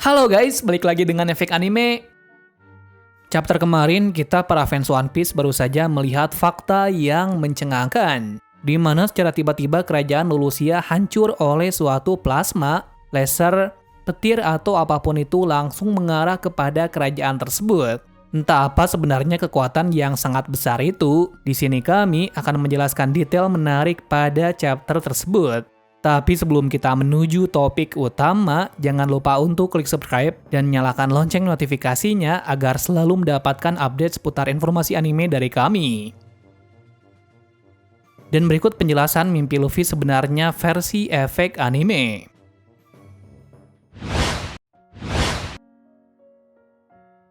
Halo guys, balik lagi dengan Efek Anime. Chapter kemarin kita para fans One Piece baru saja melihat fakta yang mencengangkan, di mana secara tiba-tiba kerajaan Lulusia hancur oleh suatu plasma, laser, petir atau apapun itu langsung mengarah kepada kerajaan tersebut. Entah apa sebenarnya kekuatan yang sangat besar itu. Di sini kami akan menjelaskan detail menarik pada chapter tersebut. Tapi sebelum kita menuju topik utama, jangan lupa untuk klik subscribe dan nyalakan lonceng notifikasinya agar selalu mendapatkan update seputar informasi anime dari kami. Dan berikut penjelasan mimpi Luffy sebenarnya versi Efek Anime.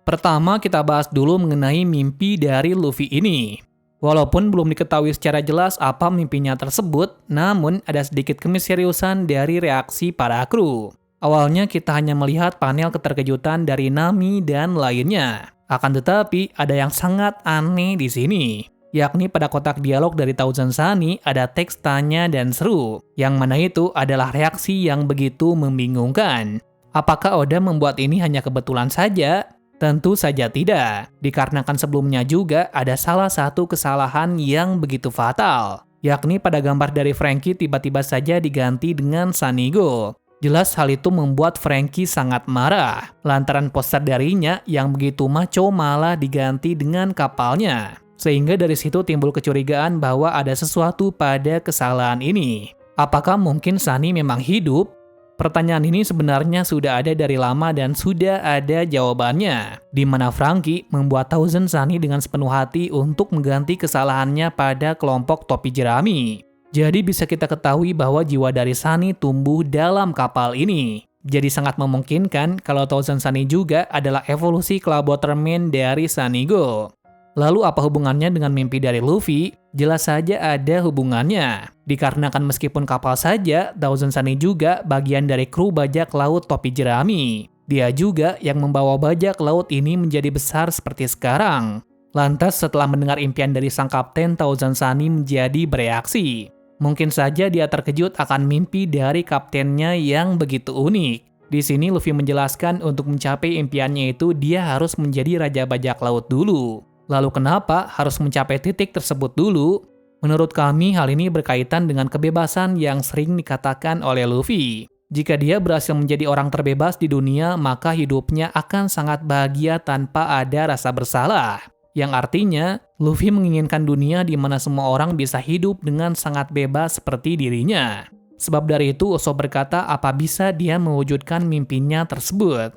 Pertama, kita bahas dulu mengenai mimpi dari Luffy ini. Walaupun belum diketahui secara jelas apa mimpinya tersebut, namun ada sedikit kemisteriusan dari reaksi para kru. Awalnya kita hanya melihat panel keterkejutan dari Nami dan lainnya. Akan tetapi, ada yang sangat aneh di sini. Yakni pada kotak dialog dari Thousand Sunny ada teks tanya dan seru, yang mana itu adalah reaksi yang begitu membingungkan. Apakah Oda membuat ini hanya kebetulan saja? Tentu saja tidak, dikarenakan sebelumnya juga ada salah satu kesalahan yang begitu fatal, yakni pada gambar dari Franky tiba-tiba saja diganti dengan Sanigo. Jelas hal itu membuat Franky sangat marah, lantaran poster darinya yang begitu maco malah diganti dengan kapalnya. Sehingga dari situ timbul kecurigaan bahwa ada sesuatu pada kesalahan ini. Apakah mungkin Sunny memang hidup? Pertanyaan ini sebenarnya sudah ada dari lama dan sudah ada jawabannya, di mana Franky membuat Thousand Sunny dengan sepenuh hati untuk mengganti kesalahannya pada kelompok topi jerami. Jadi bisa kita ketahui bahwa jiwa dari Sunny tumbuh dalam kapal ini. Jadi sangat memungkinkan kalau Thousand Sunny juga adalah evolusi Club Waterman dari Sanigo. Lalu apa hubungannya dengan mimpi dari Luffy? Jelas saja ada hubungannya. Dikarenakan meskipun kapal saja, Thousand Sunny juga bagian dari kru bajak laut topi jerami. Dia juga yang membawa bajak laut ini menjadi besar seperti sekarang. Lantas setelah mendengar impian dari sang kapten, Thousand Sunny menjadi bereaksi. Mungkin saja dia terkejut akan mimpi dari kaptennya yang begitu unik. Di sini Luffy menjelaskan untuk mencapai impiannya itu dia harus menjadi raja bajak laut dulu. Lalu kenapa harus mencapai titik tersebut dulu? Menurut kami hal ini berkaitan dengan kebebasan yang sering dikatakan oleh Luffy. Jika dia berhasil menjadi orang terbebas di dunia, maka hidupnya akan sangat bahagia tanpa ada rasa bersalah. Yang artinya, Luffy menginginkan dunia di mana semua orang bisa hidup dengan sangat bebas seperti dirinya. Sebab dari itu Usopp berkata apa bisa dia mewujudkan mimpinya tersebut.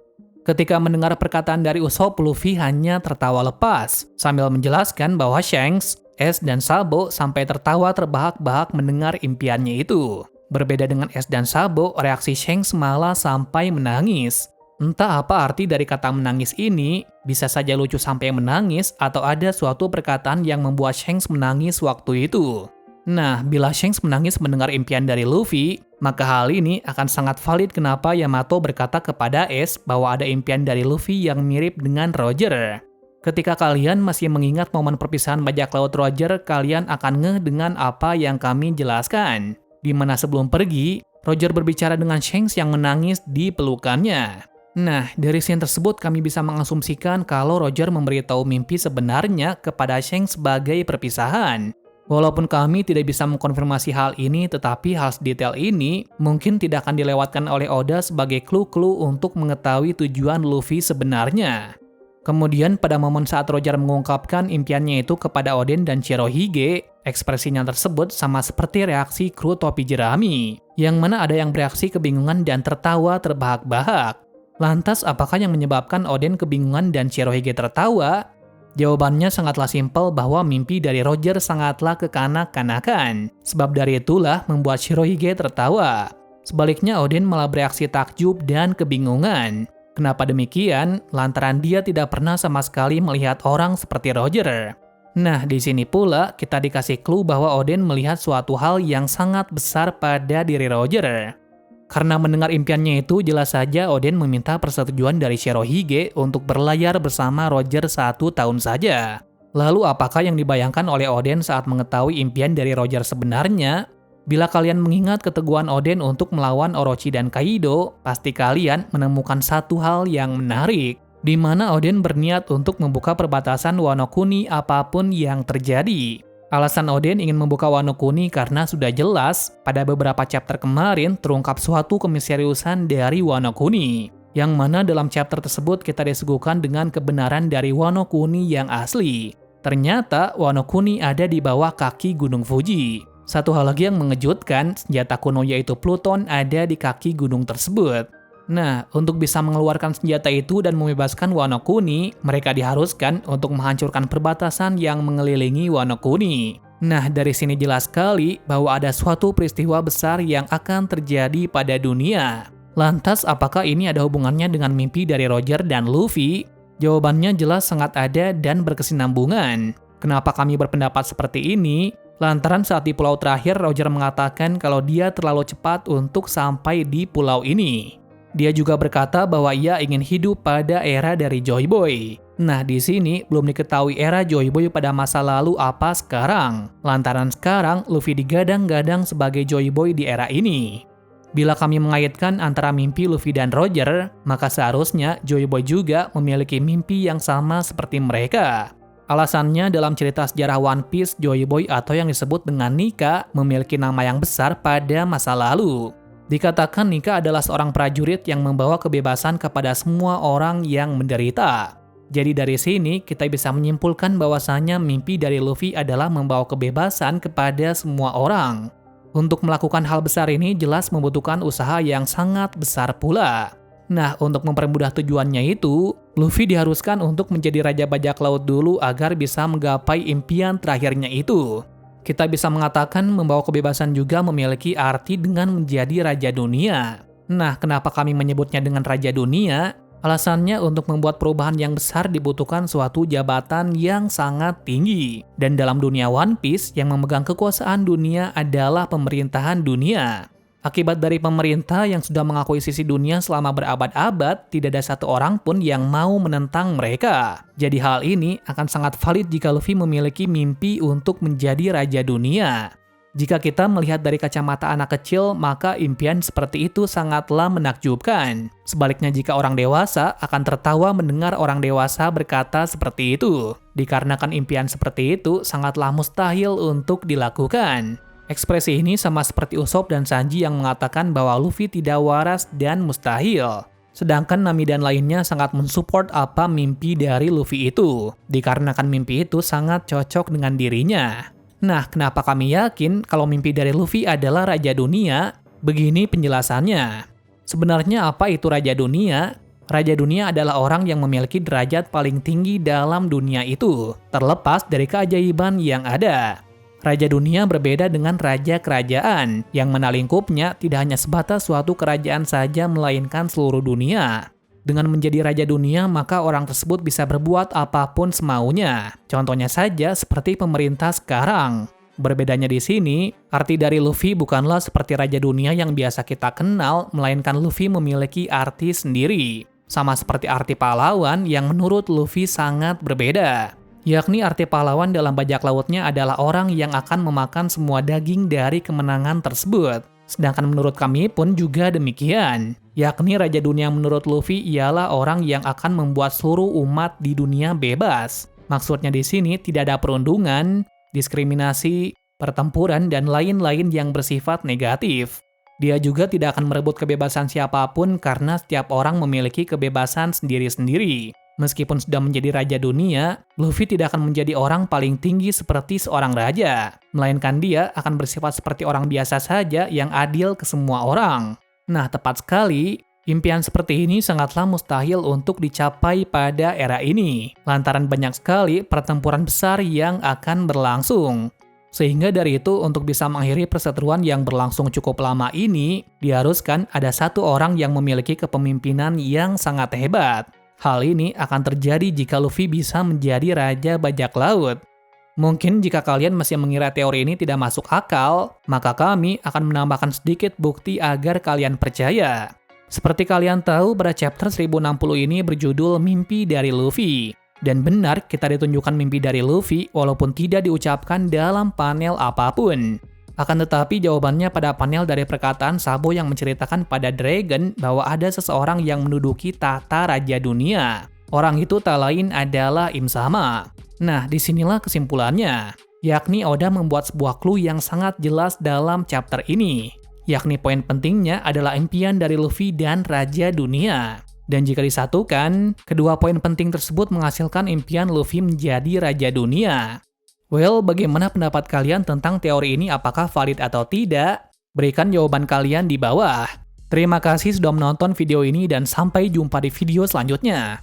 Ketika mendengar perkataan dari Usopp, Luffy hanya tertawa lepas, sambil menjelaskan bahwa Shanks, Ace, dan Sabo sampai tertawa terbahak-bahak mendengar impiannya itu. Berbeda dengan Ace dan Sabo, reaksi Shanks malah sampai menangis. Entah apa arti dari kata menangis ini, bisa saja lucu sampai menangis, atau ada suatu perkataan yang membuat Shanks menangis waktu itu. Nah, bila Shanks menangis mendengar impian dari Luffy, maka hal ini akan sangat valid kenapa Yamato berkata kepada Ace bahwa ada impian dari Luffy yang mirip dengan Roger. Ketika kalian masih mengingat momen perpisahan bajak laut Roger, kalian akan ngeh dengan apa yang kami jelaskan. Di mana sebelum pergi, Roger berbicara dengan Shanks yang menangis di pelukannya. Nah, dari scene tersebut kami bisa mengasumsikan kalau Roger memberitahu mimpi sebenarnya kepada Shanks sebagai perpisahan. Walaupun kami tidak bisa mengkonfirmasi hal ini, tetapi hal detail ini mungkin tidak akan dilewatkan oleh Oda sebagai clue-clue untuk mengetahui tujuan Luffy sebenarnya. Kemudian pada momen saat Roger mengungkapkan impiannya itu kepada Oden dan Shirohige, ekspresinya tersebut sama seperti reaksi kru topi jerami, yang mana ada yang bereaksi kebingungan dan tertawa terbahak-bahak. Lantas apakah yang menyebabkan Oden kebingungan dan Shirohige tertawa? Jawabannya sangatlah simpel bahwa mimpi dari Roger sangatlah kekanak-kanakan. Sebab dari itulah membuat Shirohige tertawa. Sebaliknya Oden malah bereaksi takjub dan kebingungan. Kenapa demikian? Lantaran dia tidak pernah sama sekali melihat orang seperti Roger. Nah, di sini pula kita dikasih clue bahwa Oden melihat suatu hal yang sangat besar pada diri Roger. Karena mendengar impiannya itu, jelas saja Oden meminta persetujuan dari Shirohige untuk berlayar bersama Roger 1 tahun saja. Lalu apakah yang dibayangkan oleh Oden saat mengetahui impian dari Roger sebenarnya? Bila kalian mengingat keteguhan Oden untuk melawan Orochi dan Kaido, pasti kalian menemukan satu hal yang menarik, di mana Oden berniat untuk membuka perbatasan Wano Kuni apapun yang terjadi. Alasan Oden ingin membuka Wano Kuni karena sudah jelas pada beberapa chapter kemarin terungkap suatu kemisteriusan dari Wano Kuni, yang mana dalam chapter tersebut kita disuguhkan dengan kebenaran dari Wano Kuni yang asli. Ternyata Wano Kuni ada di bawah kaki Gunung Fuji. Satu hal lagi yang mengejutkan, senjata kuno yaitu Pluton ada di kaki gunung tersebut. Nah, untuk bisa mengeluarkan senjata itu dan membebaskan Wano Kuni, mereka diharuskan untuk menghancurkan perbatasan yang mengelilingi Wano Kuni. Nah, dari sini jelas sekali bahwa ada suatu peristiwa besar yang akan terjadi pada dunia. Lantas, apakah ini ada hubungannya dengan mimpi dari Roger dan Luffy? Jawabannya jelas sangat ada dan berkesinambungan. Kenapa kami berpendapat seperti ini? Lantaran saat di pulau terakhir, Roger mengatakan kalau dia terlalu cepat untuk sampai di pulau ini. Dia juga berkata bahwa ia ingin hidup pada era dari Joy Boy. Nah, di sini belum diketahui era Joy Boy pada masa lalu apa sekarang. Lantaran sekarang, Luffy digadang-gadang sebagai Joy Boy di era ini. Bila kami mengaitkan antara mimpi Luffy dan Roger, maka seharusnya Joy Boy juga memiliki mimpi yang sama seperti mereka. Alasannya dalam cerita sejarah One Piece, Joy Boy atau yang disebut dengan Nika memiliki nama yang besar pada masa lalu. Dikatakan Nika adalah seorang prajurit yang membawa kebebasan kepada semua orang yang menderita. Jadi dari sini kita bisa menyimpulkan bahwasanya mimpi dari Luffy adalah membawa kebebasan kepada semua orang. Untuk melakukan hal besar ini jelas membutuhkan usaha yang sangat besar pula. Nah, untuk mempermudah tujuannya itu, Luffy diharuskan untuk menjadi Raja Bajak Laut dulu agar bisa menggapai impian terakhirnya itu. Kita bisa mengatakan membawa kebebasan juga memiliki arti dengan menjadi Raja Dunia. Nah, kenapa kami menyebutnya dengan Raja Dunia? Alasannya untuk membuat perubahan yang besar dibutuhkan suatu jabatan yang sangat tinggi. Dan dalam dunia One Piece, yang memegang kekuasaan dunia adalah pemerintahan dunia. Akibat dari pemerintah yang sudah mengakuisisi dunia selama berabad-abad, tidak ada satu orang pun yang mau menentang mereka. Jadi hal ini akan sangat valid jika Luffy memiliki mimpi untuk menjadi Raja Dunia. Jika kita melihat dari kacamata anak kecil, maka impian seperti itu sangatlah menakjubkan. Sebaliknya jika orang dewasa akan tertawa mendengar orang dewasa berkata seperti itu. Dikarenakan impian seperti itu sangatlah mustahil untuk dilakukan. Ekspresi ini sama seperti Usopp dan Sanji yang mengatakan bahwa Luffy tidak waras dan mustahil. Sedangkan Nami dan lainnya sangat mensupport apa mimpi dari Luffy itu, dikarenakan mimpi itu sangat cocok dengan dirinya. Nah, kenapa kami yakin kalau mimpi dari Luffy adalah Raja Dunia? Begini penjelasannya. Sebenarnya apa itu Raja Dunia? Raja Dunia adalah orang yang memiliki derajat paling tinggi dalam dunia itu, terlepas dari keajaiban yang ada. Raja Dunia berbeda dengan Raja Kerajaan, yang mana lingkupnya tidak hanya sebatas suatu kerajaan saja melainkan seluruh dunia. Dengan menjadi Raja Dunia, maka orang tersebut bisa berbuat apapun semaunya. Contohnya saja seperti pemerintah sekarang. Berbedanya di sini, arti dari Luffy bukanlah seperti Raja Dunia yang biasa kita kenal, melainkan Luffy memiliki arti sendiri. Sama seperti arti pahlawan yang menurut Luffy sangat berbeda. Yakni arti pahlawan dalam bajak lautnya adalah orang yang akan memakan semua daging dari kemenangan tersebut. Sedangkan menurut kami pun juga demikian. Yakni Raja Dunia menurut Luffy ialah orang yang akan membuat seluruh umat di dunia bebas. Maksudnya di sini tidak ada perundungan, diskriminasi, pertempuran, dan lain-lain yang bersifat negatif. Dia juga tidak akan merebut kebebasan siapapun karena setiap orang memiliki kebebasan sendiri-sendiri. Meskipun sudah menjadi Raja Dunia, Luffy tidak akan menjadi orang paling tinggi seperti seorang raja. Melainkan dia akan bersifat seperti orang biasa saja yang adil ke semua orang. Nah, tepat sekali, impian seperti ini sangatlah mustahil untuk dicapai pada era ini. Lantaran banyak sekali pertempuran besar yang akan berlangsung. Sehingga dari itu, untuk bisa mengakhiri perseteruan yang berlangsung cukup lama ini, diharuskan ada satu orang yang memiliki kepemimpinan yang sangat hebat. Hal ini akan terjadi jika Luffy bisa menjadi Raja Bajak Laut. Mungkin jika kalian masih mengira teori ini tidak masuk akal, maka kami akan menambahkan sedikit bukti agar kalian percaya. Seperti kalian tahu, pada chapter 1060 ini berjudul Mimpi dari Luffy. Dan benar kita ditunjukkan mimpi dari Luffy walaupun tidak diucapkan dalam panel apapun. Akan tetapi jawabannya pada panel dari perkataan Sabo yang menceritakan pada Dragon bahwa ada seseorang yang menduduki tahta Raja Dunia. Orang itu tak lain adalah Im Sama. Nah, disinilah kesimpulannya. Yakni Oda membuat sebuah clue yang sangat jelas dalam chapter ini. Yakni poin pentingnya adalah impian dari Luffy dan Raja Dunia. Dan jika disatukan, kedua poin penting tersebut menghasilkan impian Luffy menjadi Raja Dunia. Well, bagaimana pendapat kalian tentang teori ini? Apakah valid atau tidak? Berikan jawaban kalian di bawah. Terima kasih sudah menonton video ini dan sampai jumpa di video selanjutnya.